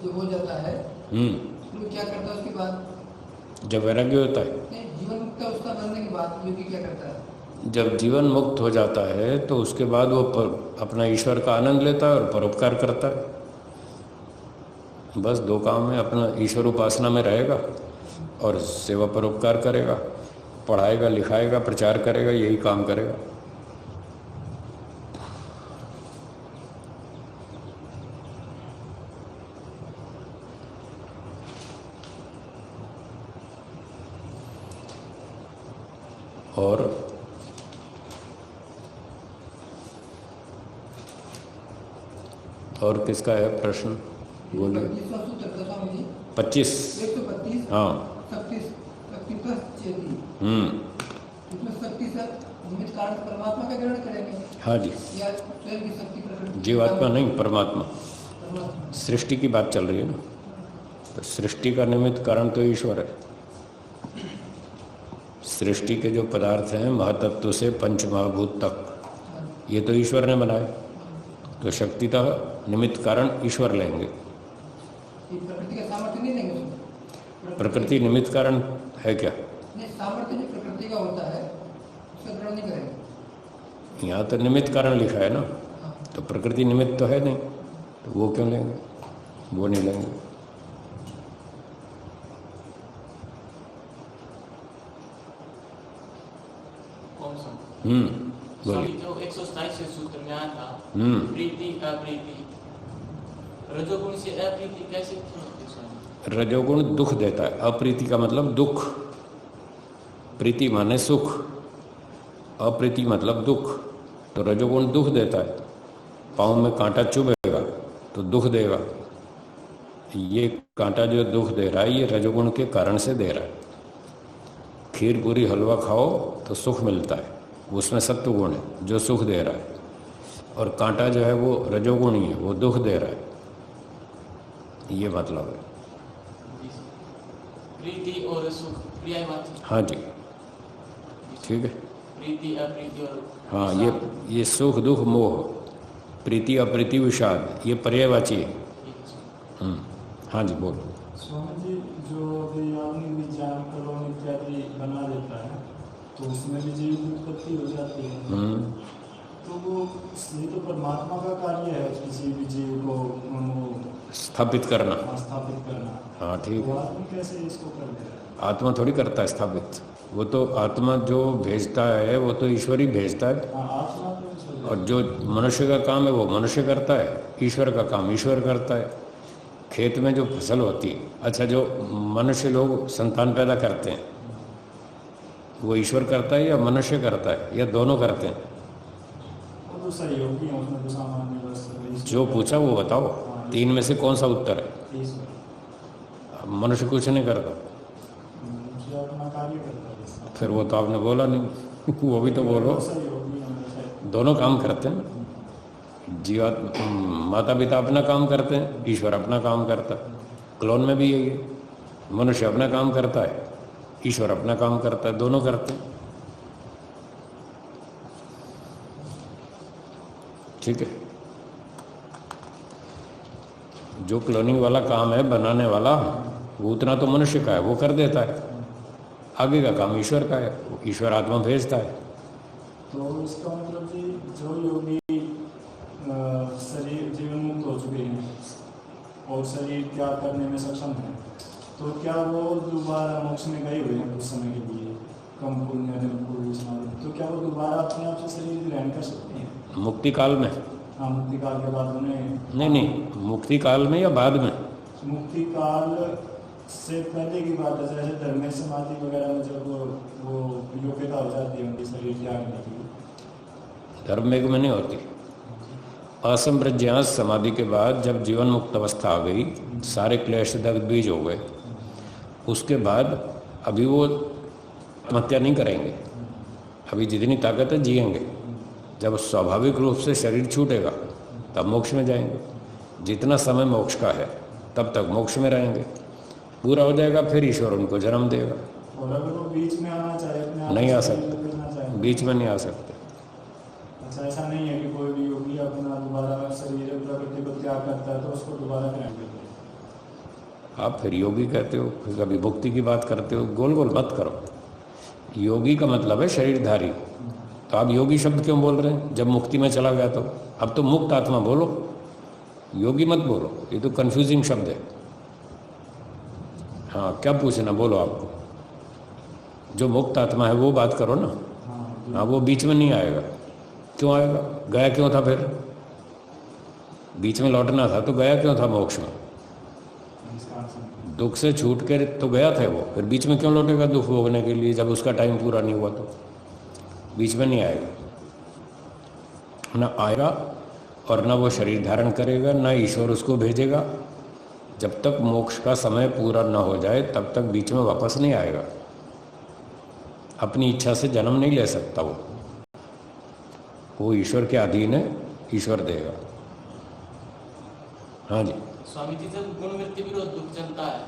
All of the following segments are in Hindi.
जो हो जाता है तो क्या करता है उसके बाद? जब वैराग्य होता है, नहीं, जीवन मुक्त अवस्था बनने के बाद योगी क्या करता है? जब जीवन मुक्त हो जाता है तो उसके बाद वो अपना ईश्वर का आनंद लेता है और परोपकार करता है। बस दो काम में, अपना ईश्वर उपासना में रहेगा और सेवा परोपकार करेगा, पढ़ाएगा लिखाएगा प्रचार करेगा, यही काम करेगा। और किसका है प्रश्न? बोलिए। 25। 125। हाँ। इसमें शक्ति सर निमित्त कारण परमात्मा का ग्रहण करेंगे? हाँ जी। या स्वयं की शक्ति प्रकट? जीवात्मा नहीं, परमात्मा। सृष्टि की बात चल रही है ना, तो सृष्टि का निमित्त कारण तो ईश्वर है। सृष्टि के जो पदार्थ हैं महातत्व से पंचमहाभूत तक, ये तो ईश्वर ने बनाए, तो शक्तितः निमित्त कारण ईश्वर लेंगे। प्रकृति का सामर्थ्य नहीं लेंगे? प्रकृति निमित्त कारण है क्या? नहीं, सामर्थ्य जो प्रकृति का होता है उसका ग्रहण नहीं करेंगे। यहाँ तो निमित्त कारण लिखा है ना, तो प्रकृति निमित्त तो है नहीं, तो वो क्यों लेंगे? वो नहीं लेंगे। बोलिए। जो 127 सूत्र में आया था, प्रीति अप्रीति, रजोगुण से अप्रीति कैसे होती है? रजोगुण दुख देता है। अप्रीति का मतलब दुख, प्रीति माने सुख, अप्रीति मतलब दुख। तो रजोगुण दुख देता है। पाँव में कांटा चुभेगा तो दुख देगा। ये कांटा जो दुख दे रहा है ये रजोगुण के कारण से दे रहा है। खीर पूरी हलवा खाओ तो सुख मिलता है, उसमें सत्व गुण है जो सुख दे रहा है, और कांटा जो है वो रजोगुण ही है, वो दुख दे रहा है। ये मतलब है। प्रीति और सुख प्रिय बात। हाँ जी, ठीक है। प्रीति अप्रीति और हाँ, ये सुख दुख मोह, प्रीति अप्रीति विषाद, ये पर्यायवाची है। हाँ जी, बोलो। स्वामी जी, जो अभी विज्ञान कलोन इत्यादि बना देता है तो उसमें भी जीव की उत्पत्ति हो जाती है। तो वो ये तो परमात्मा का कार्य है किसी भी जीव को स्थापित करना। स्थापित करना। हाँ ठीक है। आत्मा कैसे इसको कर दे रहा है? आत्मा थोड़ी करता है स्थापित, वो तो आत्मा जो भेजता है वो तो ईश्वर ही भेजता है। आत्मा तो, और जो मनुष्य का काम है वो मनुष्य करता है, ईश्वर का काम ईश्वर करता है। खेत में जो फसल होती है, अच्छा जो मनुष्य लोग संतान पैदा करते हैं वो ईश्वर करता है या मनुष्य करता है या दोनों करते हैं? वो तो सहयोगी है, उसमें तो सामान्य बस जो पूछा वो बताओ, तीन में से कौन सा उत्तर है? मनुष्य कुछ नहीं करता, अपना कार्य करता है। फिर वो तो आपने बोला नहीं वो भी तो बोलो। दोनों काम करते हैं। जीवात्मा, माता पिता अपना काम करते हैं, ईश्वर अपना काम करता है। क्लोन में भी यही है, मनुष्य अपना काम करता है, ईश्वर अपना काम करता है, दोनों करते हैं। ठीक है। जो क्लोनिंग वाला काम है बनाने वाला, वो उतना तो मनुष्य का है, वो कर देता है। आगे का काम ईश्वर का है, ईश्वर आत्मा भेजता है। तो इसका मतलब जी, जो योगी शरीर जीवन मुक्त हो चुके हैं और शरीर त्याग करने में सक्षम है, तो क्या वो दोबारा मोक्ष में गए हुए हैं कुछ समय के लिए, कम पुण्य तो क्या वो दोबारा अपने आप से शरीर ग्रहण कर सकते हैं? मुक्ति काल में? हाँ, मुक्ति काल के बाद उन्हें। नहीं, मुक्ति काल में या बाद में? मुक्ति काल से पहले की बात है, जैसे धर्म समाधि वगैरह में जब वो योग्यता हो जाती है उनकी शरीर त्यागने की। धर्म में नहीं होती। असंप्रज्ञात समाधि के बाद जब जीवन मुक्त अवस्था आ गई, सारे क्लेश दग्ध बीज हो गए, उसके बाद अभी वो आत्महत्या नहीं करेंगे। अभी जितनी ताकत है जिएंगे। जब स्वाभाविक रूप से शरीर छूटेगा तब मोक्ष में जाएंगे। जितना समय मोक्ष का है तब तक मोक्ष में रहेंगे। पूरा हो जाएगा फिर ईश्वर उनको जन्म देगा। और अगर वो बीच में आना चाहे अपने आप नहीं आ सकते, बीच में नहीं आ सकते। अच्छा, ऐसा नहीं है कि कोई भी योगी अपना दोबारा शरीर प्रकृति को त्याग करता है तो उसको दोबारा ग्रहण करते हैं? आप फिर योगी कहते हो, फिर कभी भुक्ति की बात करते हो, गोल गोल मत करो। योगी का मतलब है शरीरधारी, तो आप योगी शब्द क्यों बोल रहे हैं जब मुक्ति में चला गया? तो अब तो मुक्त आत्मा बोलो, योगी मत बोलो, ये तो कंफ्यूजिंग शब्द है। हाँ, क्या पूछना बोलो आपको? जो मुक्त आत्मा है वो बात करो ना। हाँ, वो बीच में नहीं आएगा। क्यों आएगा? गया क्यों था? फिर बीच में लौटना था तो गया क्यों था मोक्ष में? दुख से छूट के तो गया था वो, फिर बीच में क्यों लौटेगा दुख भोगने के लिए जब उसका टाइम पूरा नहीं हुआ? तो बीच में नहीं आएगा, ना आएगा और ना वो शरीर धारण करेगा, ना ईश्वर उसको भेजेगा। जब तक मोक्ष का समय पूरा ना हो जाए तब तक बीच में वापस नहीं आएगा। अपनी इच्छा से जन्म नहीं ले सकता वो ईश्वर के अधीन है, ईश्वर देगा। हाँ जी स्वामी जी, जब गुण वृत्ति विरोध दुख चलता है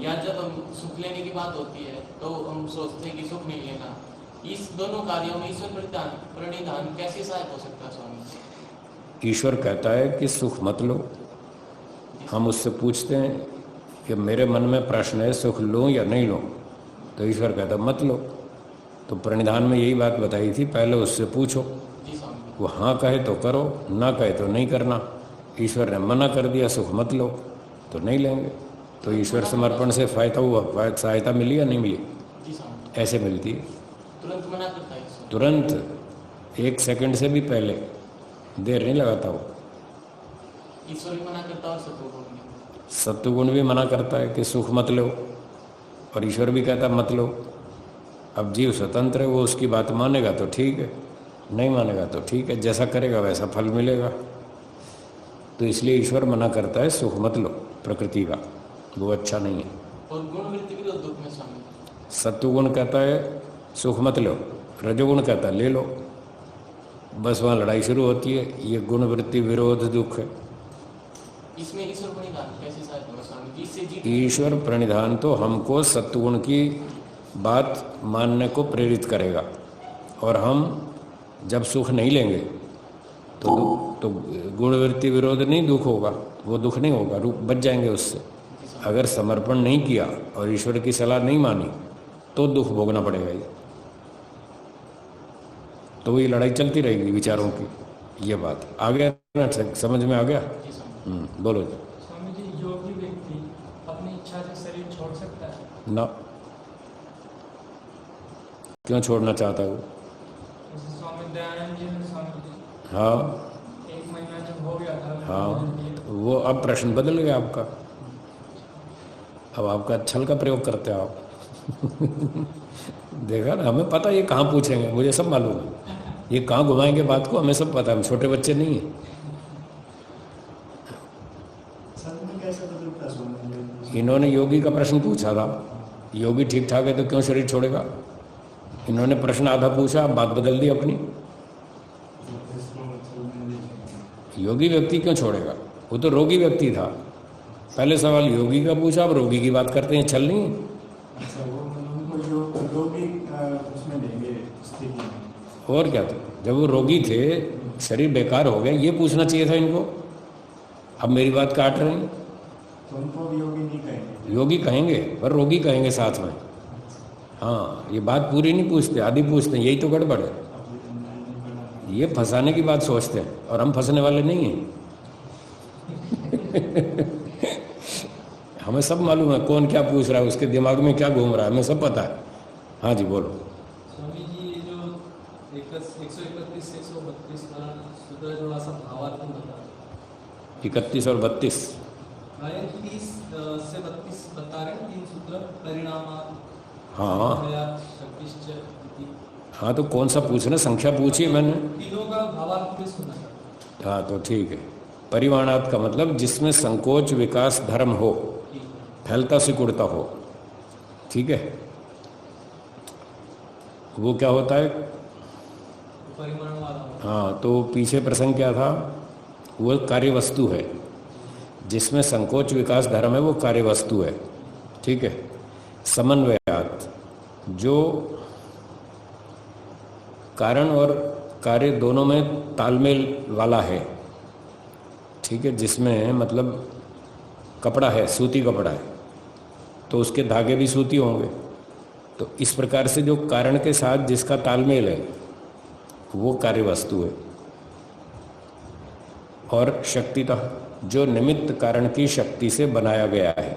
या जब हम सुख लेने की बात होती है तो हम सोचते हैं कि सुख नहीं लेना, इस दोनों कार्यों में ईश्वर प्रणिधान कैसे सहायक हो सकता है स्वामी? ईश्वर कहता है कि सुख मत लो। हम उससे पूछते हैं कि मेरे मन में प्रश्न है, सुख लूं या नहीं लूं? तो ईश्वर कहता है मत लो। तो प्रणिधान में यही बात बताई थी, पहले उससे पूछो, वो हाँ कहे तो करो, ना कहे तो नहीं करना। ईश्वर ने मना कर दिया सुख मत लो, तो नहीं लेंगे। तो ईश्वर समर्पण से फायदा हुआ, सहायता मिली या नहीं मिली? ऐसे मिलती है, तुरंत मना करता है, तुरंत 1 सेकंड से भी पहले, देर नहीं लगाता वो। ईश्वर भी मना करता है और सत्वगुण भी मना करता है कि सुख मत लो, और ईश्वर भी कहता मत लो। अब जीव स्वतंत्र है, वो उसकी बात मानेगा तो ठीक है, नहीं मानेगा तो ठीक है, जैसा करेगा वैसा फल मिलेगा। तो इसलिए ईश्वर मना करता है सुख मत लो प्रकृति का, वो अच्छा नहीं है। और गुण वृत्ति विरोध दुख में स्वामी, सत्वगुण कहता है सुख मत लो, रजोगुण कहता है ले लो। बस वहाँ लड़ाई शुरू होती है, ये गुण वृत्ति विरोध दुख है। इसमें ईश्वर प्रणिधान कैसे सहायक होगा स्वामी? इससे जीत ईश्वर प्रणिधान तो हमको सत्वगुण की बात मानने को प्रेरित करेगा, और हम जब सुख नहीं लेंगे तो गुणवृत्ति विरोध नहीं दुख होगा, वो दुख नहीं होगा, रूप बच जाएंगे उससे। अगर समर्पण नहीं किया और ईश्वर की सलाह नहीं मानी तो दुख भोगना पड़ेगा ही। तो ये लड़ाई चलती रहेगी विचारों की। ये बात आ गया ना, समझ में आ गया? बोलो जी। स्वामी जी, योगी व्यक्ति अपनी इच्छा से शरीर छोड़ सकता है? ना, क्यों छोड़ना चाहता है वो? जैसे स्वामी दयानंद जी ने स्वामी जी हाँ 1 महीना जब हो गया था, हाँ, वो अब प्रश्न बदल गया आपका। अब आपका छल का प्रयोग करते हैं आप। देखा ना, हमें पता ये कहाँ पूछेंगे, मुझे सब मालूम है, ये कहाँ घुमाएंगे बात को, हमें सब पता है, हम छोटे बच्चे नहीं हैं। इन्होंने योगी का प्रश्न पूछा था, योगी ठीक ठाक है तो क्यों शरीर छोड़ेगा? इन्होंने प्रश्न आधा पूछा, बात बदल दी अपनी। योगी व्यक्ति क्यों छोड़ेगा? वो तो रोगी व्यक्ति था। पहले सवाल योगी का पूछा, अब रोगी की बात करते हैं, छल नहीं है। और क्या था, जब वो रोगी थे, शरीर बेकार हो गया, ये पूछना चाहिए था इनको। अब मेरी बात काट रहे हैं। तो उनको भी योगी नहीं कहेंगे? योगी कहेंगे पर रोगी कहेंगे साथ में। हाँ, ये बात पूरी नहीं पूछते, आधी पूछते हैं, यही तो गड़बड़ है। ये फंसाने की बात सोचते हैं और हम फंसने वाले नहीं हैं। हमें सब मालूम है कौन क्या पूछ रहा है, उसके दिमाग में क्या घूम रहा है, हमें सब पता है। हाँ जी बोलो। स्वामी जी, ये जो 131 132 सूत्र थोड़ा सा भावात्मक बता 31 और 32 30 से 32 बता रहे हैं, 3 सूत्र परिणाम। हाँ हाँ, तो कौन सा पूछना, संख्या पूछी मैंने, तीनों का भावार्थ सुना। हाँ तो ठीक है। परिमाणात का मतलब जिसमें संकोच विकास धर्म हो, फैलता सिकुड़ता हो, ठीक है, वो क्या होता है? परिमाण वाला। हाँ, तो पीछे प्रसंग क्या था? वो कार्य वस्तु है, जिसमें संकोच विकास धर्म है वो कार्य वस्तु है, ठीक है। समन्वयात, जो कारण और कार्य दोनों में तालमेल वाला है, ठीक है, जिसमें मतलब कपड़ा है, सूती कपड़ा है, तो उसके धागे भी सूती होंगे। तो इस प्रकार से जो कारण के साथ जिसका तालमेल है वो कार्य वस्तु है। और शक्तितः जो निमित्त कारण की शक्ति से बनाया गया है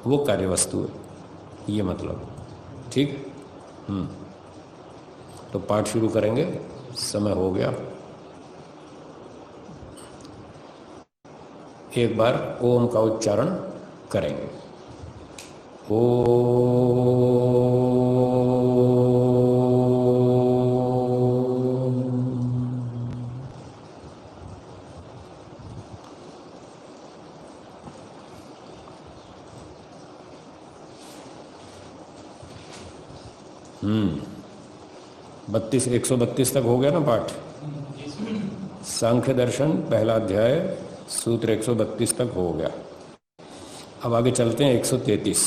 वो कार्य वस्तु है, ये मतलब। ठीक। तो पाठ शुरू करेंगे, समय हो गया। एक बार ओम का उच्चारण करेंगे। ओ 132 तक हो गया ना पाठ। सांख्य दर्शन पहला अध्याय सूत्र 132 तक हो गया। अब आगे चलते हैं 133।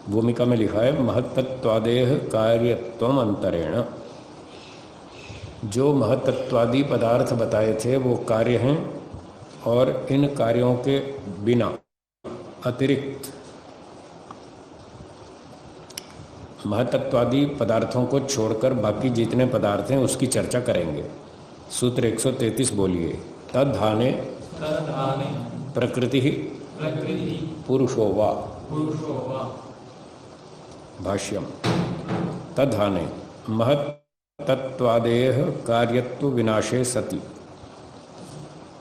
भूमिका में लिखा है महत्तत्वादेह कार्यत्वम अंतरेण। जो महत्तत्वादि पदार्थ बताए थे वो कार्य हैं, और इन कार्यों के बिना अतिरिक्त महत्त्वादि पदार्थों को छोड़कर बाकी जितने पदार्थ हैं उसकी चर्चा करेंगे। सूत्र 133 बोलिए। तद्धाने प्रकृति पुरुषो वा। भाष्यम। तद्धाने महत्तत्वादेह कार्यत्व विनाशे सति।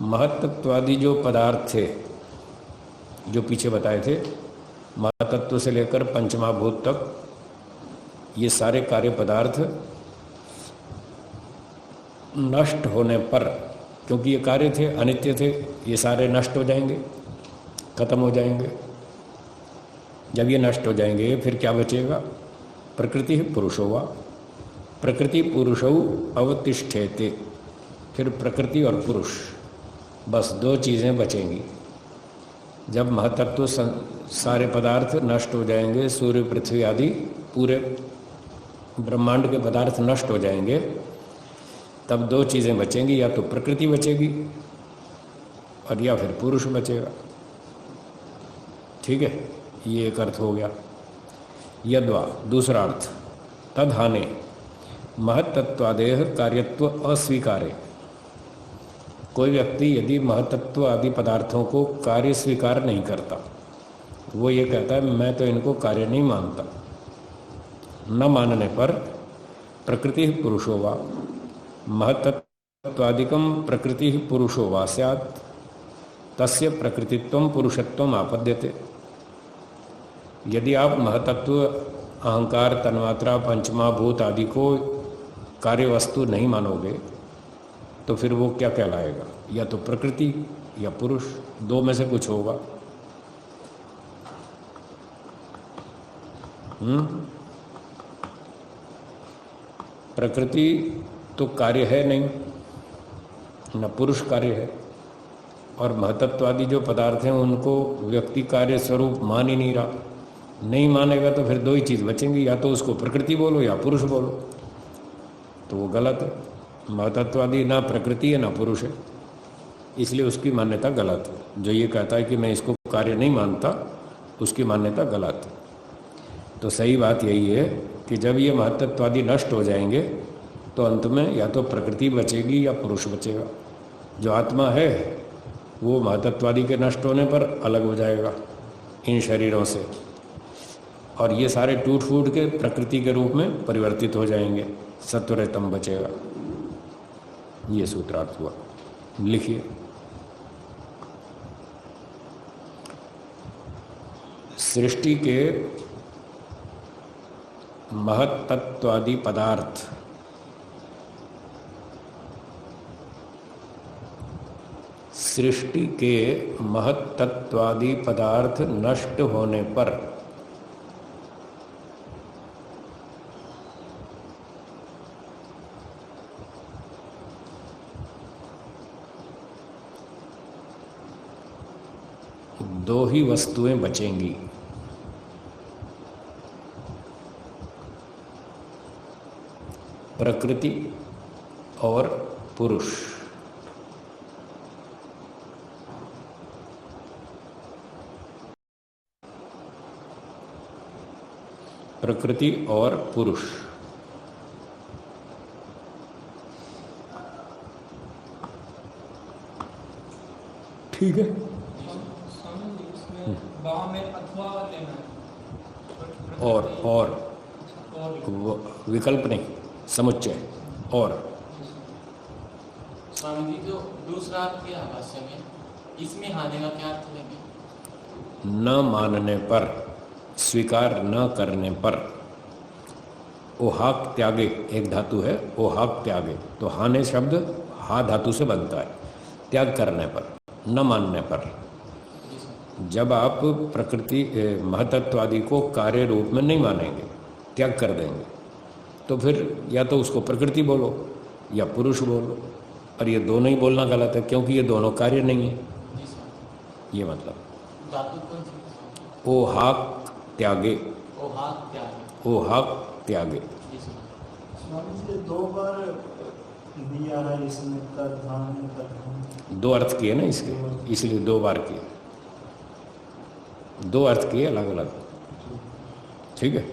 महत्तत्वादि जो पदार्थ थे जो पीछे बताए थे, महत्तत्व से लेकर पंचमाभूत तक ये सारे कार्य पदार्थ नष्ट होने पर, क्योंकि ये कार्य थे, अनित्य थे, ये सारे नष्ट हो जाएंगे, खत्म हो जाएंगे। जब ये नष्ट हो जाएंगे फिर क्या बचेगा? प्रकृति पुरुषो वा। प्रकृति पुरुषौ अवतिष्ठेते। फिर प्रकृति और पुरुष, बस दो चीज़ें बचेंगी। जब महत्तत्व सारे पदार्थ नष्ट हो जाएंगे, सूर्य पृथ्वी आदि पूरे ब्रह्मांड के पदार्थ नष्ट हो जाएंगे, तब दो चीज़ें बचेंगी, या तो प्रकृति बचेगी और या फिर पुरुष बचेगा। ठीक है, ये एक अर्थ हो गया। यद्वा दूसरा अर्थ, तद्हाने महत्तत्वादेह कार्यत्व अस्वीकारे। कोई व्यक्ति यदि महत्तत्व आदि पदार्थों को कार्य स्वीकार नहीं करता, वो ये कहता है मैं तो इनको कार्य नहीं मानता, न मानने पर प्रकृति पुरुषो वा महत्तत्वादिकम प्रकृति पुरुषो वा स्यात् तस्य प्रकृतित्वम पुरुषत्वम आपद्यते। यदि आप महत्तत्व, अहंकार, तन्मात्रा, पंचमाभूत आदि को कार्य वस्तु नहीं मानोगे तो फिर वो क्या कहलाएगा? या तो प्रकृति या पुरुष, दो में से कुछ होगा। प्रकृति तो कार्य है नहीं, न पुरुष कार्य है, और महत्तत्वादि जो पदार्थ हैं उनको व्यक्ति कार्य स्वरूप मान ही नहीं रहा। नहीं मानेगा तो फिर दो ही चीज़ बचेंगी, या तो उसको प्रकृति बोलो या पुरुष बोलो, तो वो गलत है। महत्तत्वादि ना प्रकृति है ना पुरुष है, इसलिए उसकी मान्यता गलत है। जो ये कहता है कि मैं इसको कार्य नहीं मानता, उसकी मान्यता गलत है। तो सही बात यही है कि जब ये महत्तत्वादि नष्ट हो जाएंगे तो अंत में या तो प्रकृति बचेगी या पुरुष बचेगा। जो आत्मा है वो महत्तत्वादि के नष्ट होने पर अलग हो जाएगा इन शरीरों से, और ये सारे टूट फूट के प्रकृति के रूप में परिवर्तित हो जाएंगे, सत्वरतम बचेगा। ये सूत्रार्थ हुआ। लिखिए। सृष्टि के महत्तत्वादि पदार्थ सृष्टि के महत्तत्वादि पदार्थ नष्ट होने पर दो ही वस्तुएं बचेंगी, प्रकृति और पुरुष। प्रकृति और पुरुष। ठीक है। स्वामी जी इसमें बा में अथवा लेना है। और विकल्प नहीं, समुच्चय। और स्वामी जी जो दूसरा अर्थ किया भाष्य में, इसमें हाने का क्या अर्थ लेंगे? न मानने पर, स्वीकार न करने पर। ओहाक त्यागे एक धातु है, ओहाक त्यागे, तो हाने शब्द हा धातु से बनता है। त्याग करने पर, न मानने पर। जब आप प्रकृति महतत्वादि को कार्य रूप में नहीं मानेंगे, त्याग कर देंगे, तो फिर या तो उसको प्रकृति बोलो या पुरुष बोलो, और ये दोनों ही बोलना गलत है, क्योंकि ये दोनों कार्य नहीं है। ये मतलब धातु कौन सी? ओहाक त्यागे, ओहाक त्यागे, ओहाक त्यागे। स्वामी जी 2 बार दिया है इसमें, कर ध्यान कर। 2 अर्थ किए ना इसके, इसलिए 2 बार किए, 2 अर्थ किए अलग अलग। ठीक है।